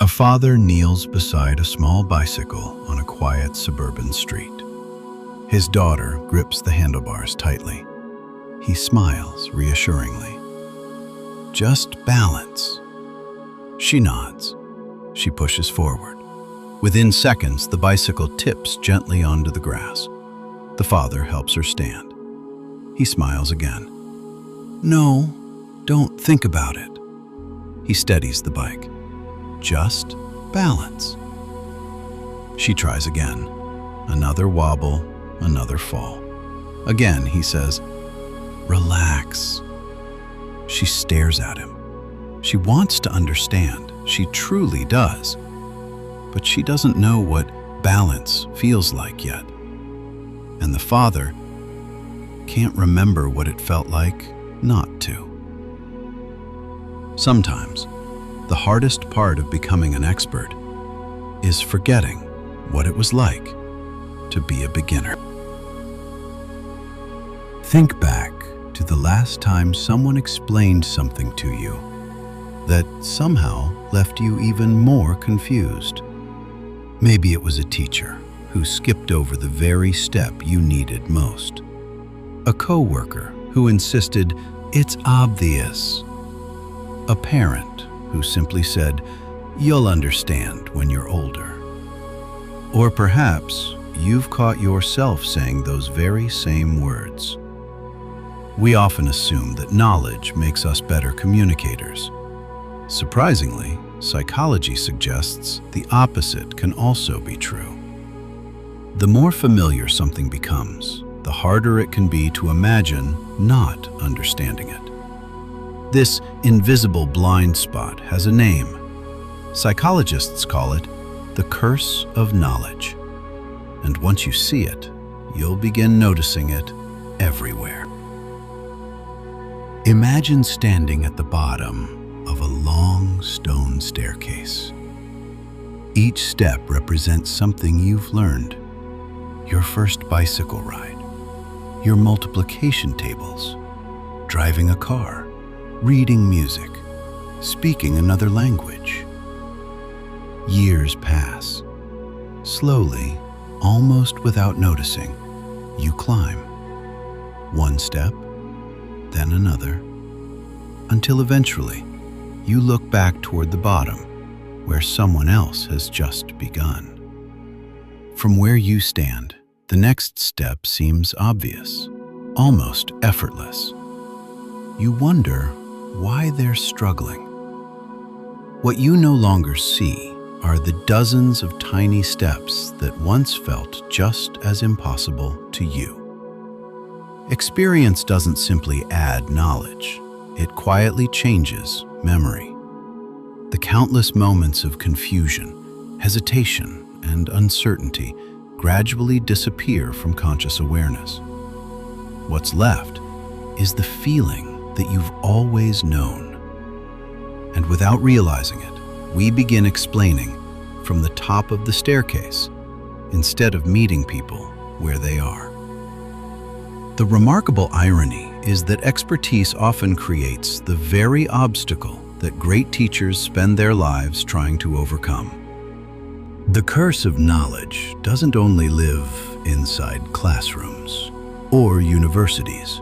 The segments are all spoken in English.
A father kneels beside a small bicycle on a quiet suburban street. His daughter grips the handlebars tightly. He smiles reassuringly. "Just balance." She nods. She pushes forward. Within seconds, the bicycle tips gently onto the grass. The father helps her stand. He smiles again. "No, don't think about it." He steadies the bike. "Just balance." She tries again. Another wobble, another fall. Again, he says, "Relax." She stares at him. She wants to understand. She truly does. But she doesn't know what balance feels like yet. And the father can't remember what it felt like not to. Sometimes, the hardest part of becoming an expert is forgetting what it was like to be a beginner. Think back to the last time someone explained something to you that somehow left you even more confused. Maybe it was a teacher who skipped over the very step you needed most. A coworker who insisted, "It's obvious." A parent who simply said, "You'll understand when you're older." Or perhaps you've caught yourself saying those very same words. We often assume that knowledge makes us better communicators. Surprisingly, psychology suggests the opposite can also be true. The more familiar something becomes, the harder it can be to imagine not understanding it. This invisible blind spot has a name. Psychologists call it the curse of knowledge. And once you see it, you'll begin noticing it everywhere. Imagine standing at the bottom of a long stone staircase. Each step represents something you've learned. Your first bicycle ride, your multiplication tables, driving a car, reading music, speaking another language. Years pass. Slowly, almost without noticing, you climb. One step, then another, until eventually you look back toward the bottom, where someone else has just begun. From where you stand, the next step seems obvious, almost effortless. You wonder why they're struggling. What you no longer see are the dozens of tiny steps that once felt just as impossible to you. Experience doesn't simply add knowledge, it quietly changes memory. The countless moments of confusion, hesitation, and uncertainty gradually disappear from conscious awareness. What's left is the feeling that you've always known. And without realizing it, we begin explaining from the top of the staircase instead of meeting people where they are. The remarkable irony is that expertise often creates the very obstacle that great teachers spend their lives trying to overcome. The curse of knowledge doesn't only live inside classrooms or universities.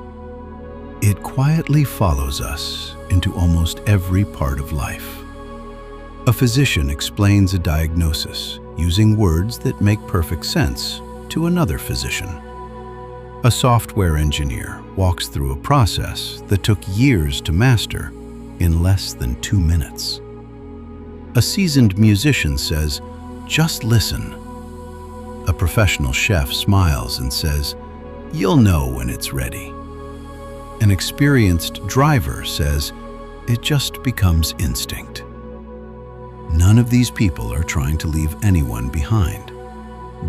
It quietly follows us into almost every part of life. A physician explains a diagnosis using words that make perfect sense to another physician. A software engineer walks through a process that took years to master in less than 2 minutes. A seasoned musician says, "Just listen." A professional chef smiles and says, "You'll know when it's ready." An experienced driver says, "It just becomes instinct." None of these people are trying to leave anyone behind.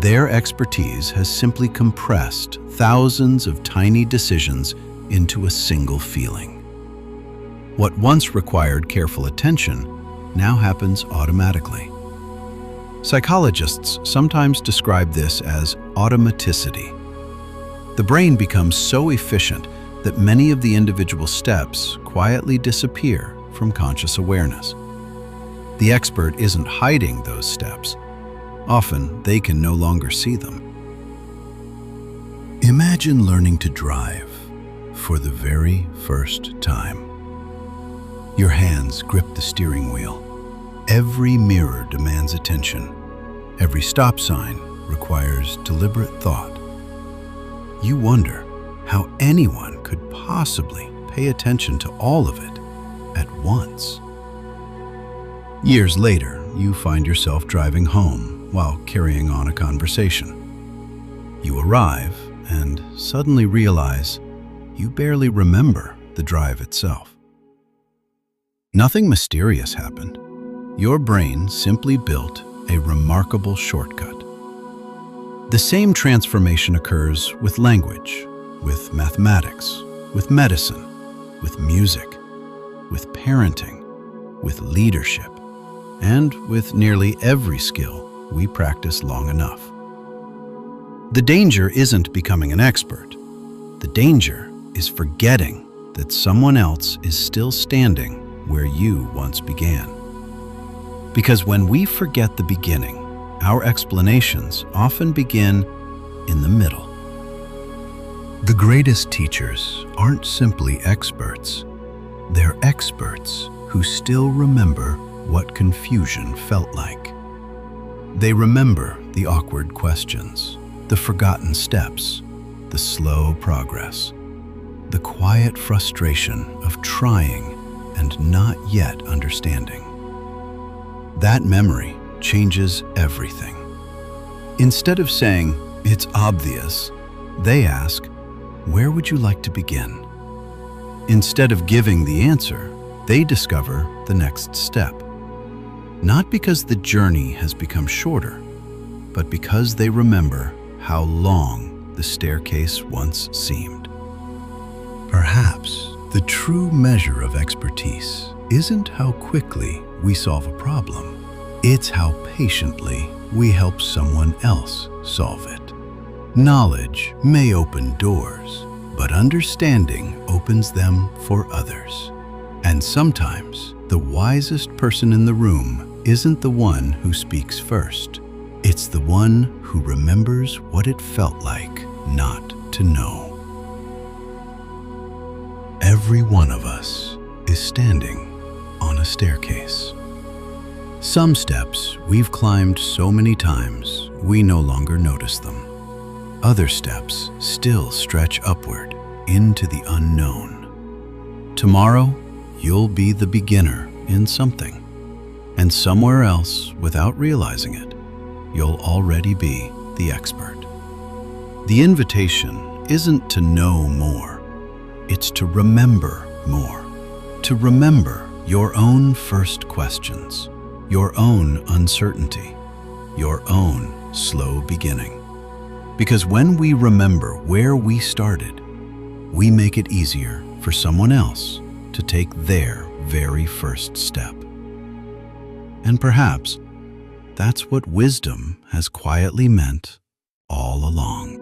Their expertise has simply compressed thousands of tiny decisions into a single feeling. What once required careful attention now happens automatically. Psychologists sometimes describe this as automaticity. The brain becomes so efficient that many of the individual steps quietly disappear from conscious awareness. The expert isn't hiding those steps. Often, they can no longer see them. Imagine learning to drive for the very first time. Your hands grip the steering wheel. Every mirror demands attention. Every stop sign requires deliberate thought. You wonder how anyone could possibly pay attention to all of it at once. Years later, you find yourself driving home while carrying on a conversation. You arrive and suddenly realize you barely remember the drive itself. Nothing mysterious happened. Your brain simply built a remarkable shortcut. The same transformation occurs with language, with mathematics, with medicine, with music, with parenting, with leadership, and with nearly every skill we practice long enough. The danger isn't becoming an expert. The danger is forgetting that someone else is still standing where you once began. Because when we forget the beginning, our explanations often begin in the middle. The greatest teachers aren't simply experts. They're experts who still remember what confusion felt like. They remember the awkward questions, the forgotten steps, the slow progress, the quiet frustration of trying and not yet understanding. That memory changes everything. Instead of saying, "It's obvious," they ask, "Where would you like to begin?" Instead of giving the answer, they discover the next step. Not because the journey has become shorter, but because they remember how long the staircase once seemed. Perhaps the true measure of expertise isn't how quickly we solve a problem. It's how patiently we help someone else solve it. Knowledge may open doors, but understanding opens them for others. And sometimes, the wisest person in the room isn't the one who speaks first. It's the one who remembers what it felt like not to know. Every one of us is standing on a staircase. Some steps we've climbed so many times we no longer notice them. Other steps still stretch upward into the unknown. Tomorrow, you'll be the beginner in something. And somewhere else, without realizing it, you'll already be the expert. The invitation isn't to know more. It's to remember more. To remember your own first questions, your own uncertainty, your own slow beginning. Because when we remember where we started, we make it easier for someone else to take their very first step. And perhaps that's what wisdom has quietly meant all along.